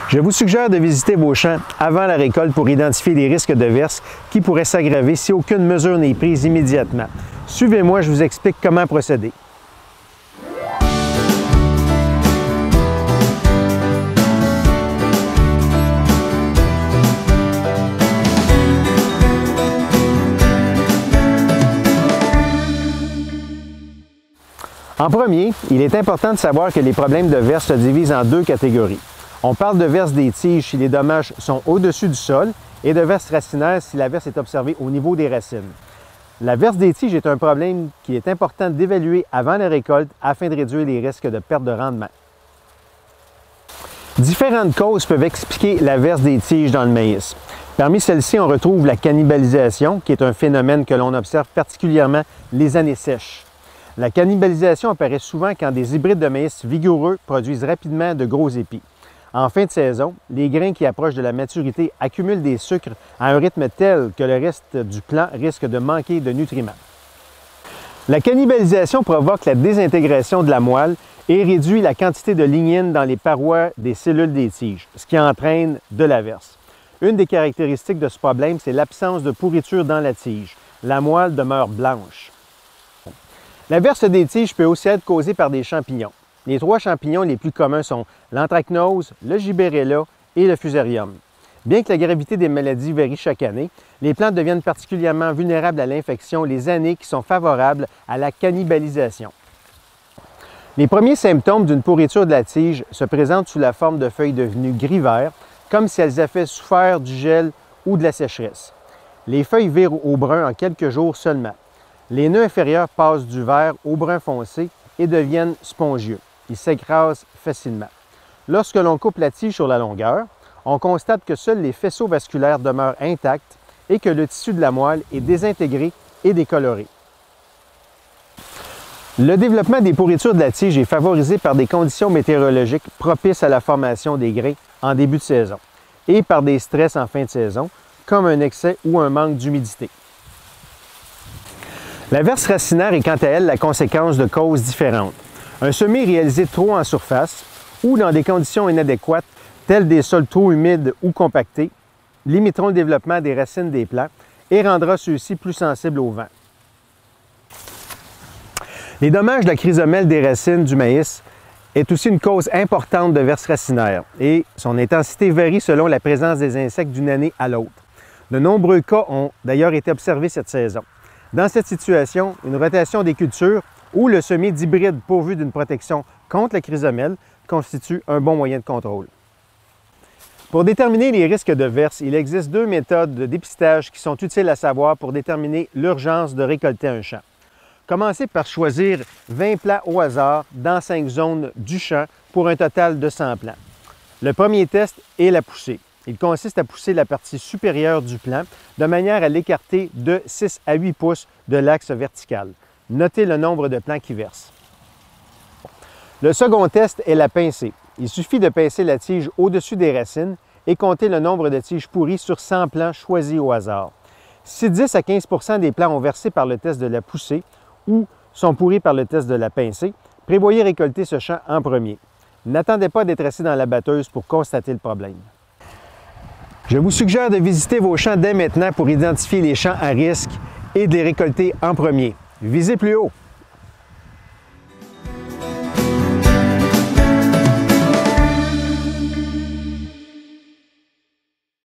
Je vous suggère de visiter vos champs avant la récolte pour identifier les risques de verse qui pourraient s'aggraver si aucune mesure n'est prise immédiatement. Suivez-moi, je vous explique comment procéder. En premier, il est important de savoir que les problèmes de verse se divisent en deux catégories. On parle de verse des tiges si les dommages sont au-dessus du sol et de verse racinaire si la verse est observée au niveau des racines. La verse des tiges est un problème qu'il est important d'évaluer avant la récolte afin de réduire les risques de perte de rendement. Différentes causes peuvent expliquer la verse des tiges dans le maïs. Parmi celles-ci, on retrouve la cannibalisation, qui est un phénomène que l'on observe particulièrement les années sèches. La cannibalisation apparaît souvent quand des hybrides de maïs vigoureux produisent rapidement de gros épis. En fin de saison, les grains qui approchent de la maturité accumulent des sucres à un rythme tel que le reste du plant risque de manquer de nutriments. La cannibalisation provoque la désintégration de la moelle et réduit la quantité de lignine dans les parois des cellules des tiges, ce qui entraîne de la verse. Une des caractéristiques de ce problème, c'est l'absence de pourriture dans la tige. La moelle demeure blanche. La verse des tiges peut aussi être causée par des champignons. Les trois champignons les plus communs sont l'anthracnose, le gibberella et le fusarium. Bien que la gravité des maladies varie chaque année, les plantes deviennent particulièrement vulnérables à l'infection les années qui sont favorables à la cannibalisation. Les premiers symptômes d'une pourriture de la tige se présentent sous la forme de feuilles devenues gris-vert, comme si elles avaient souffert du gel ou de la sécheresse. Les feuilles virent au brun en quelques jours seulement. Les nœuds inférieurs passent du vert au brun foncé et deviennent spongieux. Ils s'écrasent facilement. Lorsque l'on coupe la tige sur la longueur, on constate que seuls les faisceaux vasculaires demeurent intacts et que le tissu de la moelle est désintégré et décoloré. Le développement des pourritures de la tige est favorisé par des conditions météorologiques propices à la formation des grains en début de saison et par des stress en fin de saison, comme un excès ou un manque d'humidité. La verse racinaire est quant à elle la conséquence de causes différentes. Un semis réalisé trop en surface ou dans des conditions inadéquates, telles des sols trop humides ou compactés, limiteront le développement des racines des plants et rendra ceux-ci plus sensibles au vent. Les dommages de la chrysomèle des racines du maïs est aussi une cause importante de verse racinaire et son intensité varie selon la présence des insectes d'une année à l'autre. De nombreux cas ont d'ailleurs été observés cette saison. Dans cette situation, une rotation des cultures ou le semis d'hybrides pourvu d'une protection contre la chrysomèle constitue un bon moyen de contrôle. Pour déterminer les risques de verse, il existe deux méthodes de dépistage qui sont utiles à savoir pour déterminer l'urgence de récolter un champ. Commencez par choisir 20 plants au hasard dans 5 zones du champ pour un total de 100 plants. Le premier test est la poussée. Il consiste à pousser la partie supérieure du plant de manière à l'écarter de 6 à 8 pouces de l'axe vertical. Notez le nombre de plants qui versent. Le second test est la pincée. Il suffit de pincer la tige au-dessus des racines et compter le nombre de tiges pourries sur 100 plants choisis au hasard. Si 10 à 15 % des plants ont versé par le test de la poussée ou sont pourris par le test de la pincée, prévoyez récolter ce champ en premier. N'attendez pas d'être assis dans la batteuse pour constater le problème. Je vous suggère de visiter vos champs dès maintenant pour identifier les champs à risque et de les récolter en premier. Visez plus haut!